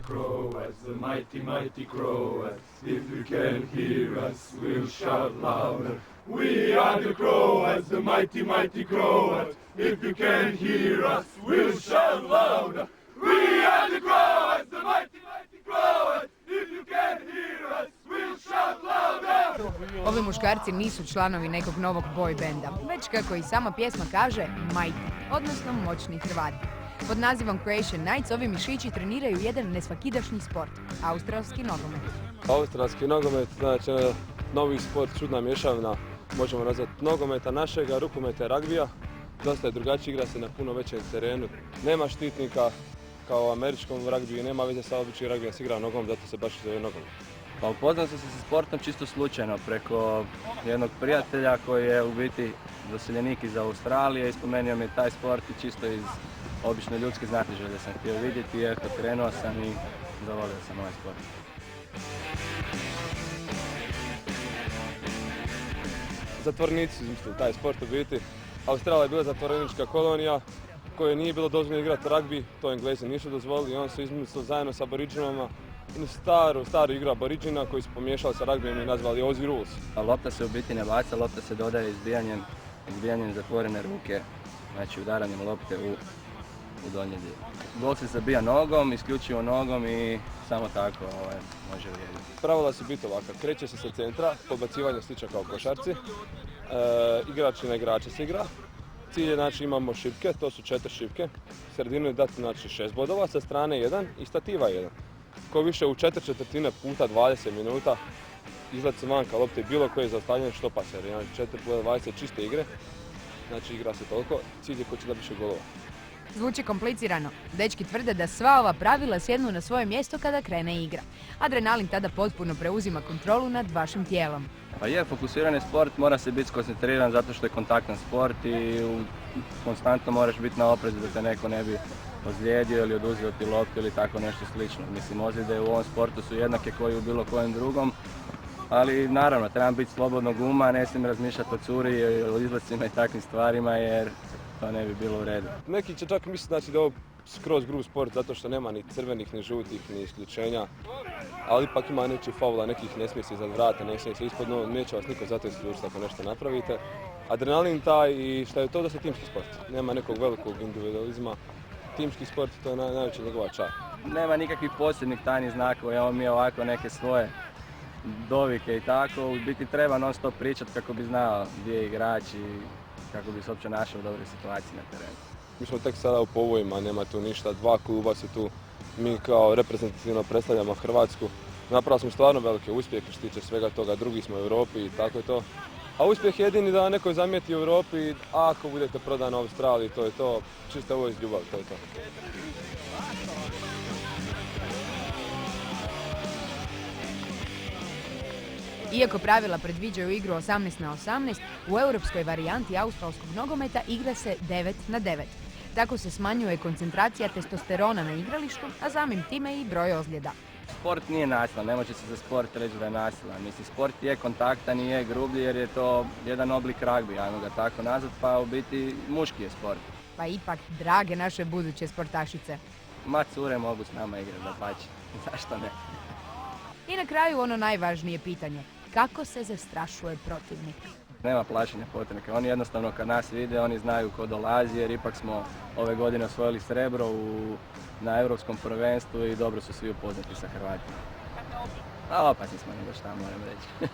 Croats, the mighty, mighty Croats. If you can hear us, we'll shout louder. We are the Croats, the mighty, mighty Croats. If you can hear us, we'll shout louder. We are the Croats, the mighty, mighty Croats. If you can hear us, we'll shout louder. Ovi muškarci nisu članovi nekog novog boy benda, već kako i sama pjesma kaže, mighty, odnosno moćni Hrvati. Pod nazivom Croatian Knights ovi mišići treniraju jedan nesvakidašnji sport, australski nogomet. Australski nogomet, znači novi sport, čudna mješavina, možemo nazvati nogometa našega, rukometa i ragbija. Dosta je drugačije, igra se na puno većem terenu. Nema štitnika kao u američkom ragbiju, nema veze sa običnim ragbijom, se igra nogom, zato se baš zove nogomet. Pa upoznao sam se sa sportom čisto slučajno preko jednog prijatelja koji je u biti doseljenik iz Australije i spomenuo mi taj sport i čisto iz obične ljudske znatiželje sam htio vidjeti i eto krenuo sam i zavolio sam ovaj sport. Zatvorenici su izmislili taj sport u biti. Australija je bila zatvorenička kolonija kojoj nije bilo dozvoljeno igrati ragbi, to Englezi nisu dozvolili i on su izmislili zajedno sa aboriđinama jednu staru igru aboriđina koju su pomiješali sa ragbijem i nazvali Aussie Rules. Lopta se u biti ne baca, lopta se dodaje izbijanjem zatvorene ruke, znači udaranjem lopte u donji dio. Gol se zabija nogom, isključivo nogom i samo tako može vrijediti. Pravila su biti ovakva, kreće se sa centra, podbacivanje slično kao košarci, igrač na igrača se igra. Cilj je, znači, imamo šipke, to su 4 šipke, sredinu je dati, znači, 6 bodova, sa strane 1 i stativa 1. Ko više u 4/4 puta 20 minuta izlazi vanka lopte i bilo koje zaustavljanje što pase, jer imamo 4x20 čiste igre, znači igra se toliko, cilj je ko će da više golova. Zvuči komplicirano. Dečki tvrde da sva ova pravila sjednu na svoje mjesto kada krene igra. Adrenalin tada potpuno preuzima kontrolu nad vašim tijelom. Pa je, fokusiran je sport, mora se biti skoncentriran zato što je kontaktan sport i konstantno moraš biti na oprezu da te neko ne bi ozlijedio ili oduzeo ti loptu ili tako nešto slično. Mislim, ozljede u ovom sportu su jednake koji u bilo kojem drugom, ali naravno trebam biti slobodnog uma, ne smijem razmišljati o curi, o izlacima i takvim stvarima jer to ne bi bilo u redu. Neki će čak misliti, znači, da je ovo skroz grub sport zato što nema ni crvenih, ni žutih, ni isključenja, ali ipak ima nečih faula, nekih ne smije se iza vrata, ne smije se ispod, no neće vas niko zato isključiti ako nešto napravite. Adrenalin taj i što je to da se timski sport, nema nekog velikog individualizma. Timski sport, to je najveća njegova čar. Nema nikakvih posebnih tajnih znakova, imamo mi ovako neke svoje dovike i tako. U biti treba non stop pričati kako bi znao gdje je igrač i kako bi se uopće našao u dobroj situaciji na terenu. Mi smo tek sada u povojima, nema tu ništa, 2 kluba su tu, mi kao reprezentativno predstavljamo Hrvatsku. Napravili smo stvarno velike uspjehe što se tiče svega toga, drugi smo u Europi i tako je to. A uspjeh je jedini da neko zamijeti u Europi, ako budete prodani u Australiji, to je to, čisto ovo iz ljubavi, to je to. Iako pravila predviđaju igru 18-18, u europskoj varijanti australskog nogometa igra se 9-9. Tako se smanjuje koncentracija testosterona na igralištu, a samim time i broj ozljeda. Sport nije nasilan, ne može se za sport reći da je nasilan. Mislim, sport je kontaktan i je grublji jer je to jedan oblik ragbija, ajmo ga tako nazvat, pa u biti muški je sport. Pa ipak, drage naše buduće sportašice. Ma cure mogu s nama igrati, dapače, zašto ne? I na kraju ono najvažnije pitanje, kako se zastrašuje protivnik? Nema plašenja protivnika, oni jednostavno kad nas vide, oni znaju ko dolazi jer ipak smo ove godine osvojili srebro na europskom prvenstvu i dobro su svi upoznati sa Hrvatima. A opasni smo nego šta moram reći.